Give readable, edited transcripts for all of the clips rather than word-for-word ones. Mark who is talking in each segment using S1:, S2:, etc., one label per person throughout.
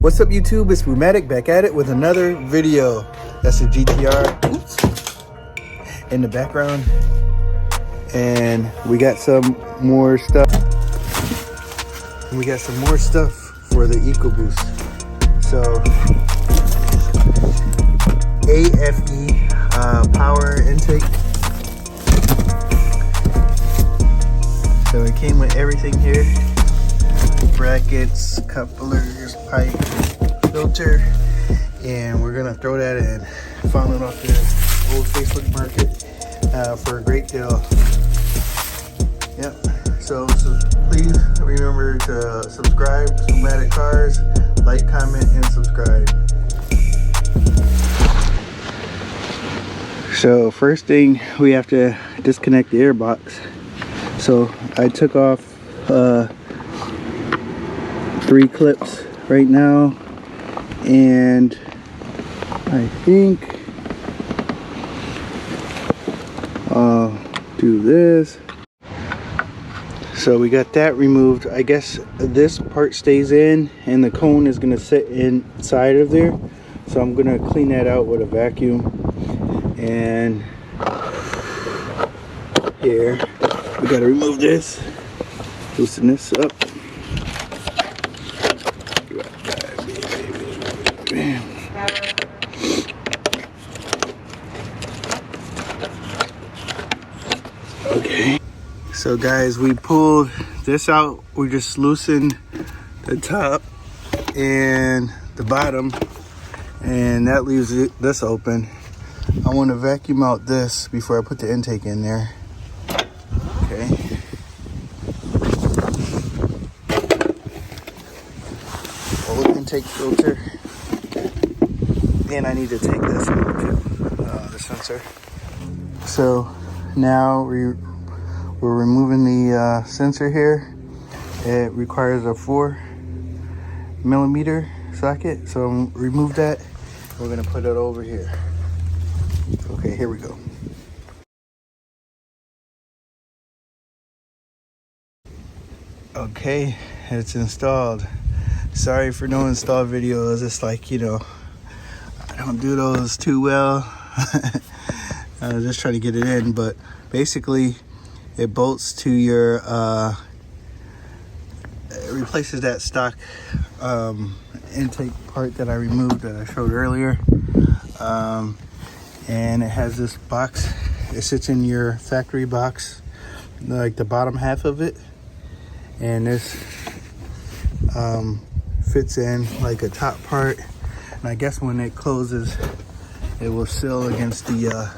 S1: What's up YouTube, it's Boomatic back at it with another video. That's the GTR in the background. And we got some more stuff. For the Ecoboost. So AFE power intake. So it came with everything here. Brackets, couplers, pipe, filter, and we're gonna throw that in. Found it off the old Facebook market for a great deal. Yep. So please remember to subscribe to Boomatic Cars, like, comment, and subscribe. So first thing, we have to disconnect the airbox. So I took off 3 clips right now, and I think I'll do this. So we got that removed. I guess this part stays in and the cone is gonna sit inside of there. So I'm gonna clean that out with a vacuum. And here, we gotta remove this, loosen this up. Okay, so guys, we pulled this out. We just loosened the top and the bottom, and that leaves this open. I want to vacuum out this before I put the intake in there. Okay. Old intake filter. And I need to take this out too, the sensor. So now we're removing the sensor here. It requires a 4mm socket, so remove that. We're gonna put it over here. Okay, here we go. Okay, it's installed. Sorry for no install videos. It's like, you know, I don't do those too well. I was just trying to get it in, but basically it bolts to your it replaces that stock intake part that I removed that I showed earlier. And it has this box. It sits in your factory box, like the bottom half of it, and this fits in like a top part. And I guess when it closes, it will seal against the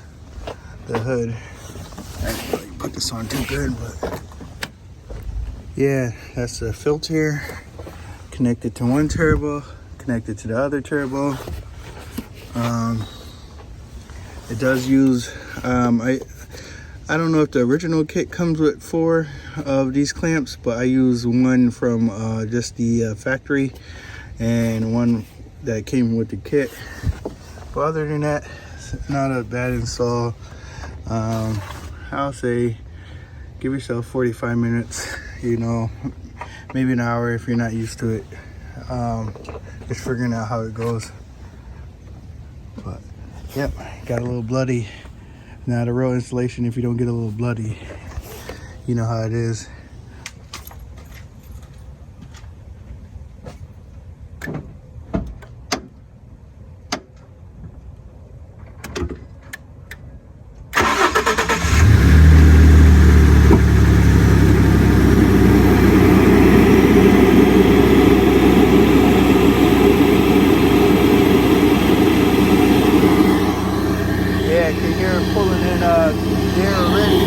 S1: hood. I didn't really put this on too good, but yeah, that's the filter connected to one turbo, connected to the other turbo. It does use I don't know if the original kit comes with 4 of these clamps, but I use one from just the factory and one that came with the kit. But other than that, it's not a bad install. I'll say give yourself 45 minutes, you know, maybe an hour if you're not used to it. Just figuring out how it goes. But yep, got a little bloody. Not a real installation if you don't get a little bloody. You know how it is. Pulling in there already.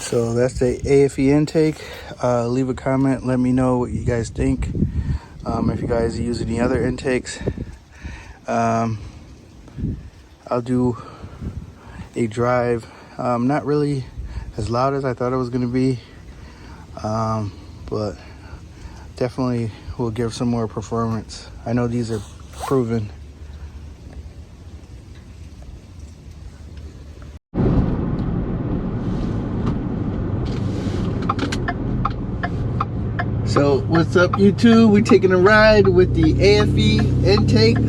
S1: So that's the AFE intake. Leave a comment, let me know what you guys think. If you guys use any other intakes, I'll do a drive. Not really as loud as I thought it was going to be, but definitely will give some more performance. I know these are proven. So what's up, YouTube? We're taking a ride with the AFE intakes.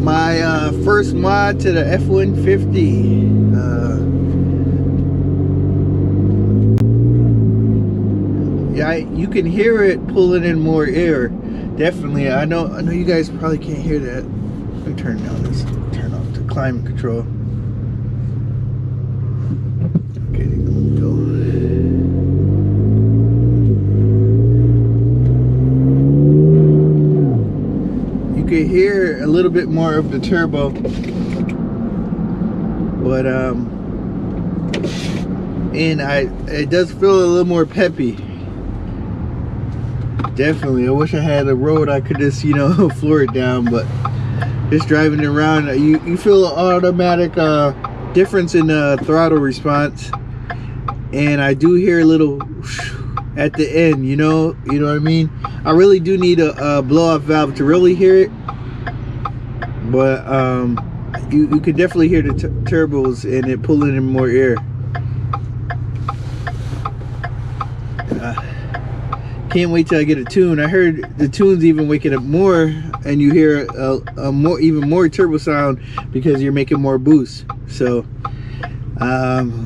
S1: My first mod to the F150. Yeah, you can hear it pulling in more air. Definitely. I know you guys probably can't hear that. Let me turn down this. Turn off the climate control. Okay, let me go. You can hear a little bit more of the turbo, but and it does feel a little more peppy. Definitely. I wish I had a road I could just, floor it down, but just driving around, you feel an automatic difference in throttle response, and I do hear a little at the end, you know what I mean? I really do need a blow-off valve to really hear it, but you can definitely hear the turbos and it pulling in more air. Can't wait till I get a tune. I heard the tunes even waking up more, and you hear even more turbo sound because you're making more boost. So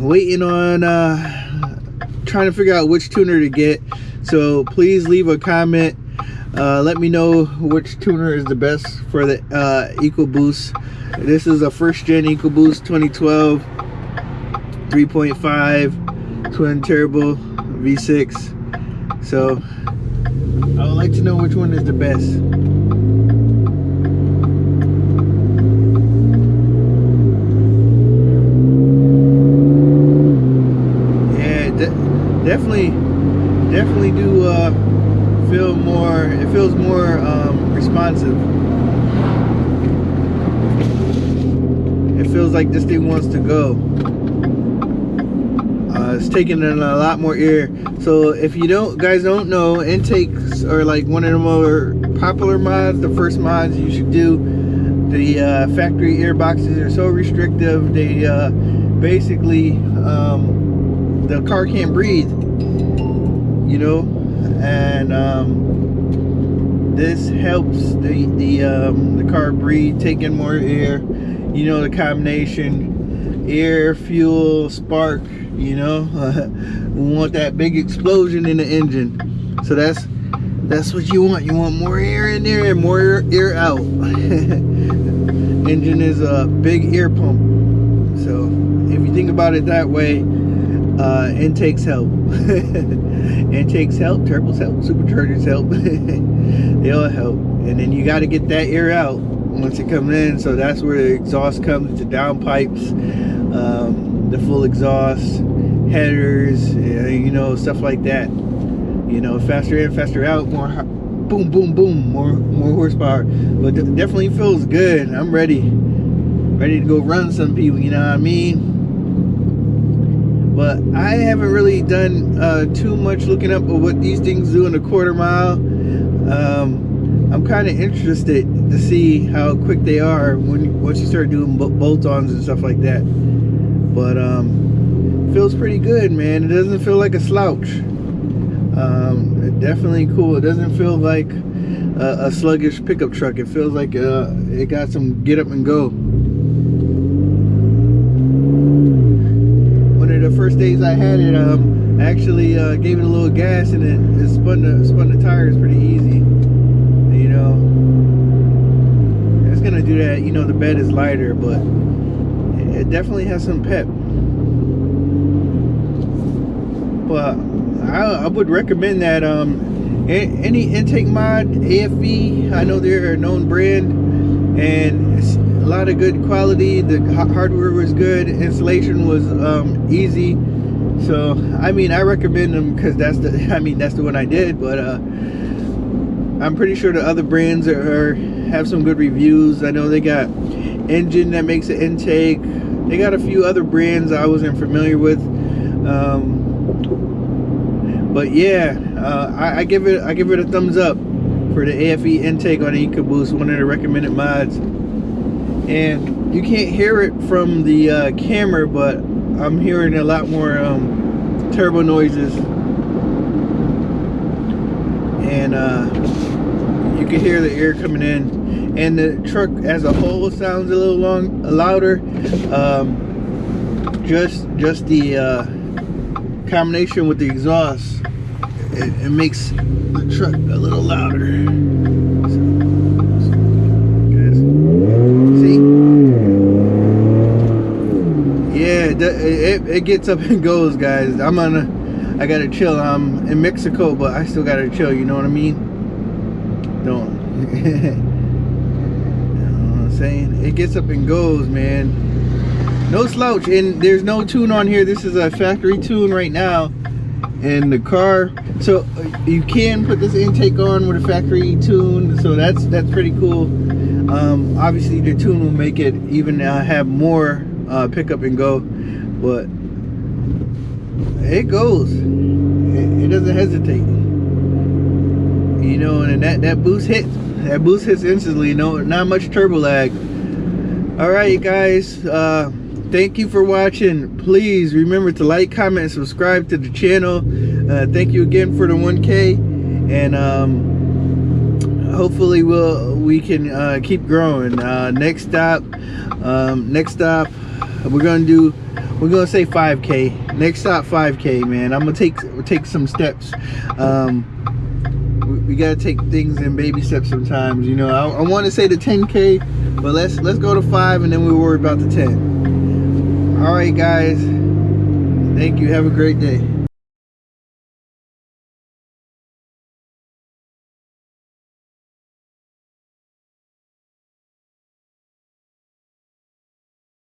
S1: waiting on trying to figure out which tuner to get. So please leave a comment, let me know which tuner is the best for the Ecoboost. This is a first gen Ecoboost 2012 3.5 twin turbo V6. So I would like to know which one is the best. Yeah, definitely do feel more. It feels more responsive. It feels like this thing wants to go. It's taking in a lot more air. So if you guys don't know, intakes are like one of the more popular mods, the first mods you should do. The factory air boxes are so restrictive, they basically the car can't breathe, and this helps the car breathe, take in more air. The combination air, fuel, spark. We want that big explosion in the engine. So that's what you want. You want more air in there and more air out. Engine is a big air pump. So if you think about it that way, intakes help. Intakes help, turbos help, superchargers help. They all help. And then you got to get that air out once it comes in. So that's where the exhaust comes, the downpipes, the full exhaust, headers, stuff like that. Faster in, faster out, more boom, boom, boom, more horsepower. But definitely feels good. I'm ready to go run some people. You know what I mean? But I haven't really done too much looking up at what these things do in a quarter mile. I'm kind of interested to see how quick they are once you start doing bolt-ons and stuff like that. But feels pretty good, man. It doesn't feel like a slouch. Definitely cool. It doesn't feel like a sluggish pickup truck. It feels like it got some get up and go. One of the first days I had it, I actually gave it a little gas, and it spun the tires pretty easy. It's gonna do that. The bed is lighter, but it definitely has some pep. But I would recommend that any intake mod, AFE, I know they're a known brand, and it's a lot of good quality. The hardware was good, installation was easy, So I mean, I recommend them because that's the one I did, but I'm pretty sure the other brands have some good reviews. I know they got engine that makes an intake. They got a few other brands I wasn't familiar with, but yeah, I give it a thumbs up for the AFE intake on the Ecoboost, one of the recommended mods. And you can't hear it from the camera, but I'm hearing a lot more turbo noises, and you can hear the air coming in, and the truck as a whole sounds a little louder. Just the combination with the exhaust, it makes the truck a little louder. It gets up and goes, guys. I gotta chill. I'm in Mexico, but I still gotta chill, you know what I mean? Don't you know what I'm saying? It gets up and goes, man. No slouch. And there's no tune on here. This is a factory tune right now in the car, so you can put this intake on with a factory tune, so that's pretty cool. Obviously the tune will make it even have more pick up and go, but it goes. It doesn't hesitate, you know. And that boost hits instantly. Not much turbo lag. All right, guys, thank you for watching. Please remember to like, comment, and subscribe to the channel. Thank you again for the 1K, and hopefully we can keep growing. Next stop, we're gonna say 5K. Next stop, 5K, man. I'm gonna take some steps. We gotta take things in baby steps sometimes, you know. I want to say the 10K, but let's go to 5, and then we'll worry about the 10. All right, guys. Thank you. Have a great day.